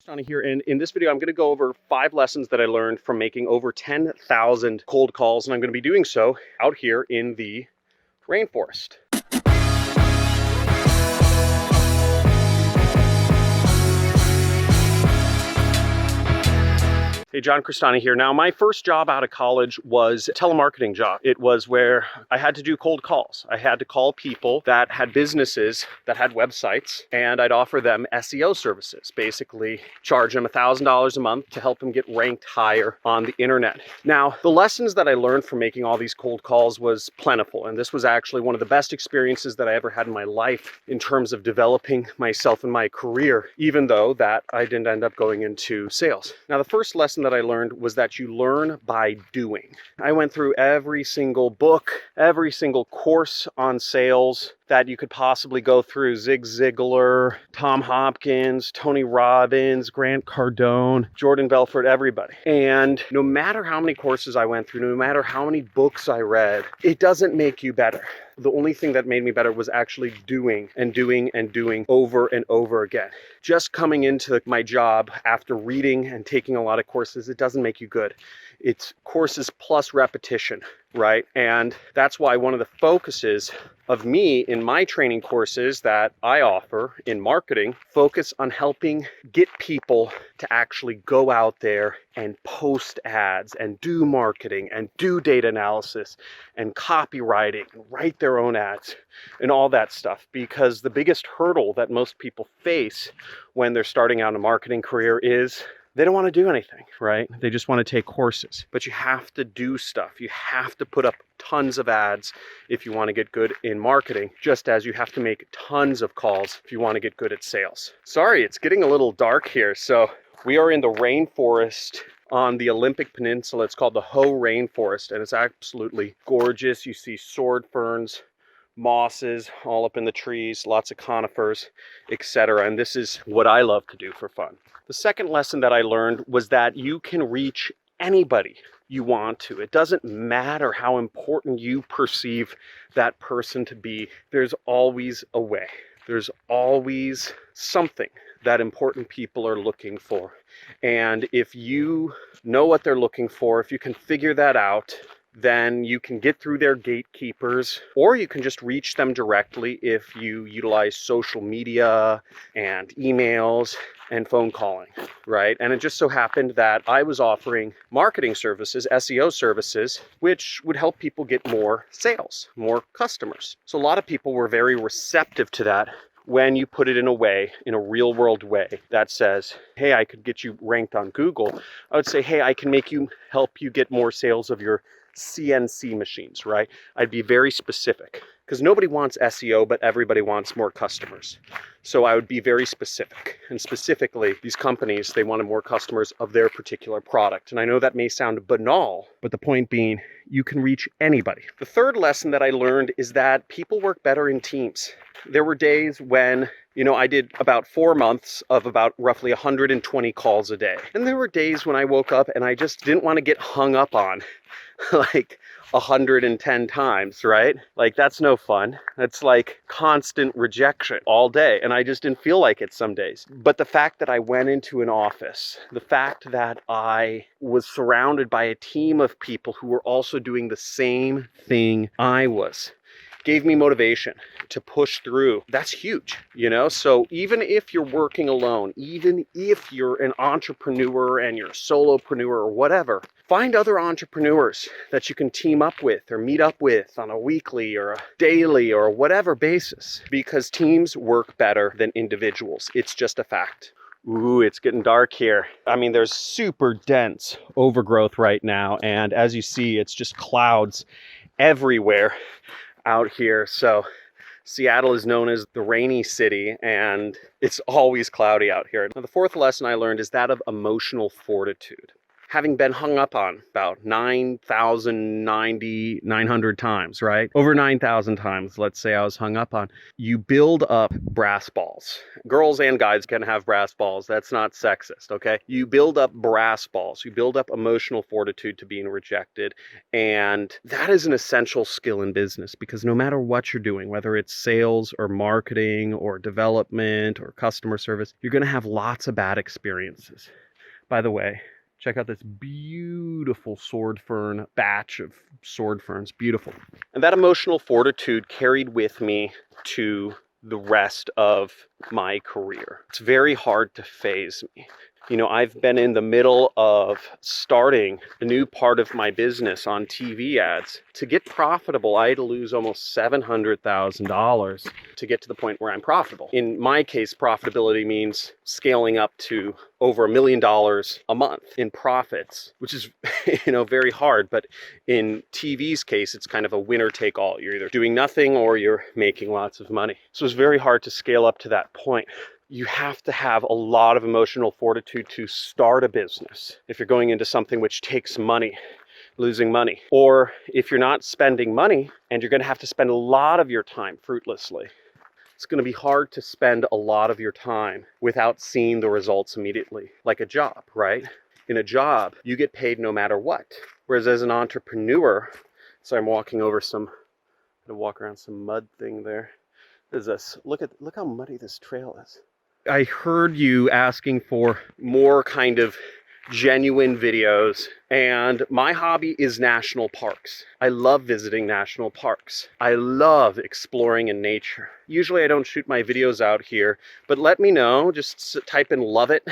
Crestani here, and in this video I'm going to go over 5 lessons that I learned from making over 10,000 cold calls, and I'm going to be doing so out here in the rainforest. Hey, John Crestani here. Now, my first job out of college was a telemarketing job. It was where I had to do cold calls. I had to call people that had businesses, that had websites, and I'd offer them SEO services. Basically, charge them $1,000 a month to help them get ranked higher on the internet. Now, the lessons that I learned from making all these cold calls was plentiful, and this was actually one of the best experiences that I ever had in my life in terms of developing myself and my career, even though that I didn't end up going into sales. Now, the first lesson that I learned was that you learn by doing. I went through every single book, every single course on sales that you could possibly go through. Zig Ziglar, Tom Hopkins, Tony Robbins, Grant Cardone, Jordan Belfort, everybody. And no matter how many courses I went through, no matter how many books I read, it doesn't make you better. The only thing that made me better was actually doing and doing and doing over and over again. Just coming into my job after reading and taking a lot of courses, it doesn't make you good. It's courses plus repetition, right? And that's why one of the focuses of me in my training courses that I offer in marketing focus on helping get people to actually go out there and post ads and do marketing and do data analysis and copywriting, write their own ads and all that stuff. Because the biggest hurdle that most people face when they're starting out a marketing career is they don't want to do anything, right? They just want to take courses. But you have to do stuff. You have to put up tons of ads if you want to get good in marketing, just as you have to make tons of calls if you want to get good at sales. Sorry, it's getting a little dark here. So we are in the rainforest on the Olympic Peninsula. It's called the Hoh Rainforest, and it's absolutely gorgeous. You see sword ferns, mosses all up in the trees, lots of conifers, etc. And this is what I love to do for fun. The second lesson that I learned was that you can reach anybody you want to. It doesn't matter how important you perceive that person to be. There's always a way. There's always something that important people are looking for. And if you know what they're looking for, if you can figure that out, then you can get through their gatekeepers, or you can just reach them directly if you utilize social media and emails and phone calling, right? And it just so happened that I was offering marketing services, SEO services, which would help people get more sales, more customers. So a lot of people were very receptive to that when you put it in a way, in a real world way that says, hey, I could get you ranked on Google. I would say, hey, I can help you get more sales of your CNC machines, right? I'd be very specific because nobody wants SEO, but everybody wants more customers. So I would be very specific. And specifically, these companies, they wanted more customers of their particular product. And I know that may sound banal, but the point being, you can reach anybody. The third lesson that I learned is that people work better in teams. There were days when, I did about 4 months of about roughly 120 calls a day. And there were days when I woke up and I just didn't want to get hung up on like 110 times, right? Like, that's no fun. That's like constant rejection all day. And I just didn't feel like it some days. But the fact that I went into an office, the fact that I was surrounded by a team of people who were also doing the same thing I was, gave me motivation to push through. That's huge, So even if you're working alone, even if you're an entrepreneur and you're a solopreneur or whatever, find other entrepreneurs that you can team up with or meet up with on a weekly or a daily or whatever basis, because teams work better than individuals. It's just a fact. Ooh, it's getting dark here. I mean, there's super dense overgrowth right now. And as you see, it's just clouds everywhere out here. So Seattle is known as the rainy city, and it's always cloudy out here. Now, the fourth lesson I learned is that of emotional fortitude. having been hung up on about 9,090, times, right? Over 9,000 times, let's say I was hung up on. You build up brass balls. Girls and guys can have brass balls. That's not sexist, okay? You build up brass balls. You build up emotional fortitude to being rejected. And that is an essential skill in business, because no matter what you're doing, whether it's sales or marketing or development or customer service, you're going to have lots of bad experiences. By the way, check out this beautiful sword fern batch of sword ferns. Beautiful. And that emotional fortitude carried with me to the rest of my career. It's very hard to phase me. You know, I've been in the middle of starting a new part of my business on TV ads. To get profitable, I had to lose almost $700,000 to get to the point where I'm profitable. In my case, profitability means scaling up to over $1 million a month in profits, which is, you know, very hard. But in TV's case, it's kind of a winner take all. You're either doing nothing or you're making lots of money. So it's very hard to scale up to that point. You have to have a lot of emotional fortitude to start a business. If you're going into something which takes money, losing money, or if you're not spending money and you're going to have to spend a lot of your time fruitlessly, it's going to be hard to spend a lot of your time without seeing the results immediately, like a job, right? In a job, you get paid no matter what. Whereas as an entrepreneur, so I'm walking over I'm gonna walk around some mud thing there. There's this, look how muddy this trail is. I heard you asking for more kind of genuine videos, and my hobby is national parks. I love visiting national parks. I love exploring in nature. Usually I don't shoot my videos out here, but let me know, just type in love it.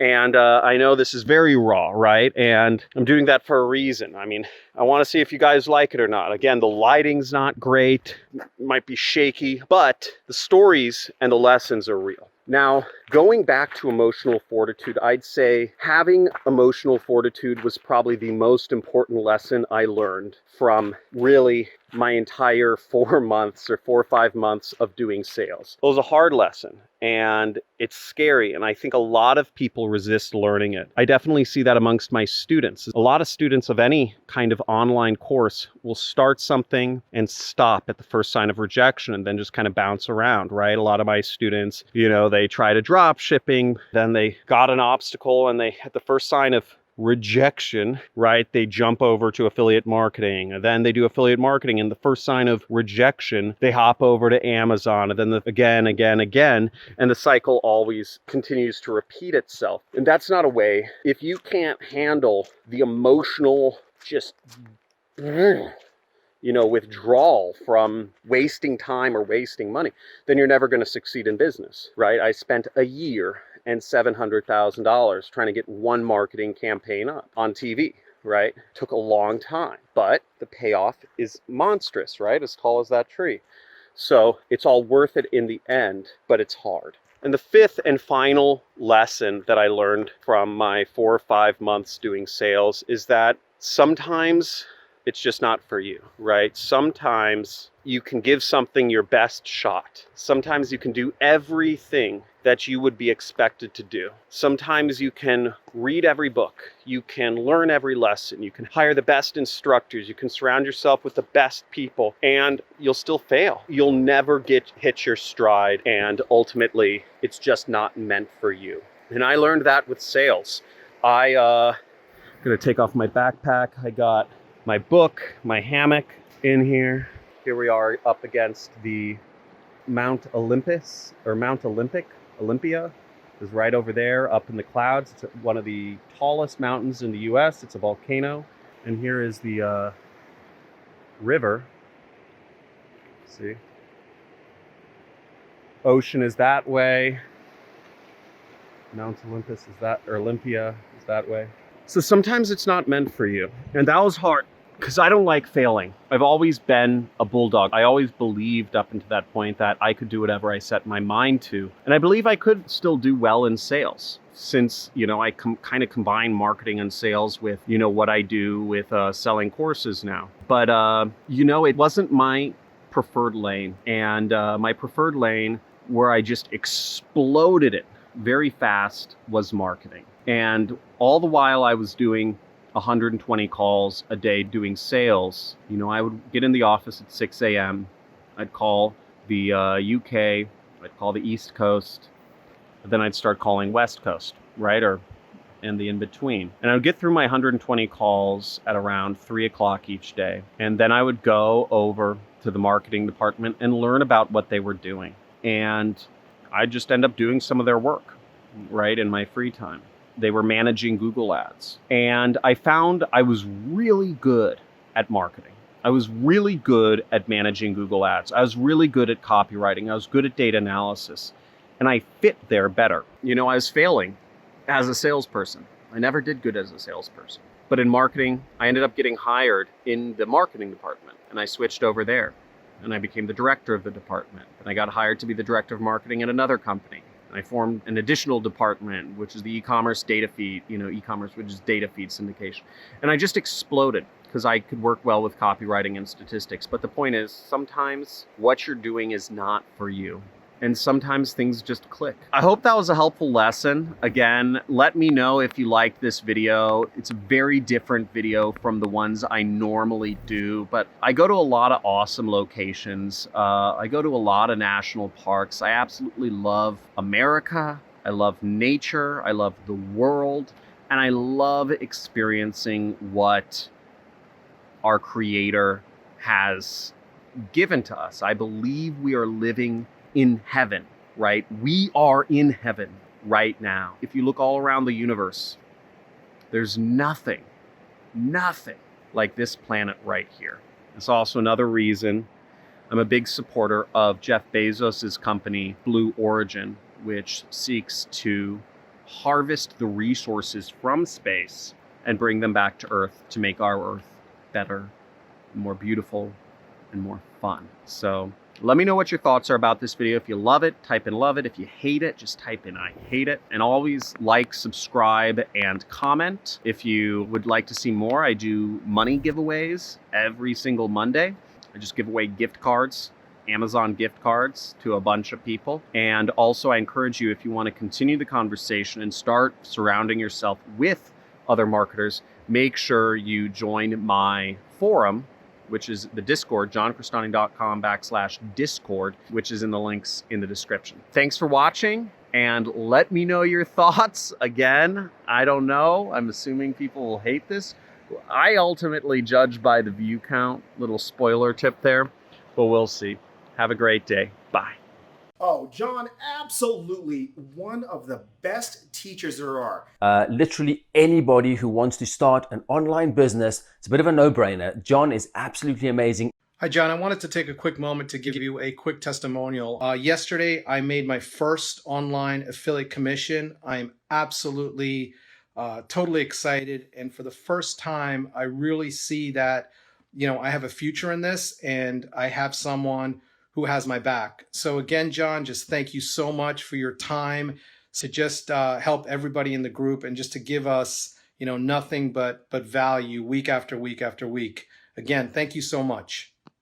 And I know this is very raw, right? And I'm doing that for a reason. I mean, I want to see if you guys like it or not. Again, the lighting's not great, might be shaky, but the stories and the lessons are real. Now, going back to emotional fortitude, I'd say having emotional fortitude was probably the most important lesson I learned from really my entire 4 months or 4 or 5 months of doing sales. It was a hard lesson and it's scary, and I think a lot of people resist learning it. I definitely see that amongst my students. A lot of students of any kind of online course will start something and stop at the first sign of rejection and then just kind of bounce around, right? A lot of my students, you know, they try to drop shipping, then they got an obstacle and they, at the first sign of rejection, right, they jump over to affiliate marketing, and then they do affiliate marketing, and the first sign of rejection, they hop over to Amazon, and then again, and the cycle always continues to repeat itself. And that's not a way. If you can't handle the emotional, just, you know, withdrawal from wasting time or wasting money, then you're never going to succeed in business, right? I spent a year and $700,000 trying to get one marketing campaign up on TV, right? Took a long time, but the payoff is monstrous, right? As tall as that tree. So it's all worth it in the end, but it's hard. And the fifth and final lesson that I learned from my 4 or 5 months doing sales is that sometimes it's just not for you, right? Sometimes you can give something your best shot. Sometimes you can do everything that you would be expected to do. Sometimes you can read every book. You can learn every lesson. You can hire the best instructors. You can surround yourself with the best people, and you'll still fail. You'll never hit your stride, and ultimately, it's just not meant for you. And I learned that with sales. I'm gonna take off my backpack. I got my book, my hammock in here. Here we are up against the Mount Olympus, or Mount Olympic. Olympia is right over there up in the clouds. It's one of the tallest mountains in the US. It's a volcano. And here is the river. See? Ocean is that way. Mount Olympus is that, or Olympia is that way. So sometimes it's not meant for you. And that was hard, because I don't like failing. I've always been a bulldog. I always believed up until that point that I could do whatever I set my mind to. And I believe I could still do well in sales, since, you know, I kind of combine marketing and sales with, you know, what I do with selling courses now. But, you know, it wasn't my preferred lane. And my preferred lane, where I just exploded it, very fast was marketing. And all the while I was doing 120 calls a day doing sales, I would get in the office at 6 a.m. I'd call the UK, I'd call the East Coast, then I'd start calling West Coast, right? And the in-between. And I would get through my 120 calls at around 3 o'clock each day. And then I would go over to the marketing department and learn about what they were doing. And I'd just end up doing some of their work, right, in my free time. They were managing Google Ads. And I found I was really good at marketing. I was really good at managing Google Ads. I was really good at copywriting. I was good at data analysis. And I fit there better. I was failing as a salesperson. I never did good as a salesperson. But in marketing, I ended up getting hired in the marketing department, and I switched over there. And I became the director of the department. And I got hired to be the director of marketing at another company. And I formed an additional department, which is the e-commerce data feed, e-commerce, which is data feed syndication. And I just exploded because I could work well with copywriting and statistics. But the point is, sometimes what you're doing is not for you. And sometimes things just click. I hope that was a helpful lesson. Again, let me know if you liked this video. It's a very different video from the ones I normally do, but I go to a lot of awesome locations. I go to a lot of national parks. I absolutely love America. I love nature. I love the world. And I love experiencing what our Creator has given to us. I believe we are living in heaven, right? We are in heaven right now. If you look all around the universe, there's nothing like this planet right here. It's also another reason I'm a big supporter of Jeff Bezos's company, Blue Origin, which seeks to harvest the resources from space and bring them back to Earth to make our Earth better, more beautiful, and more fun. So let me know what your thoughts are about this video. If you love it, type in love it. If you hate it, just type in I hate it. And always like, subscribe, and comment. If you would like to see more, I do money giveaways every single Monday. I just give away gift cards, Amazon gift cards to a bunch of people. And also I encourage you, if you want to continue the conversation and start surrounding yourself with other marketers, make sure you join my forum, which is the Discord, johncrestani.com/Discord, which is in the links in the description. Thanks for watching, and let me know your thoughts. Again, I don't know. I'm assuming people will hate this. I ultimately judge by the view count. Little spoiler tip there, but we'll see. Have a great day. Bye. Oh, John, absolutely one of the best teachers there are. Literally anybody who wants to start an online business, it's a bit of a no-brainer. John is absolutely amazing. Hi, John. I wanted to take a quick moment to give you a quick testimonial. Yesterday, I made my first online affiliate commission. I'm absolutely, totally excited. And for the first time, I really see that, I have a future in this and I have someone who has my back. So again, John, just thank you so much for your time to just help everybody in the group and just to give us, nothing but value week after week after week. Again, thank you so much.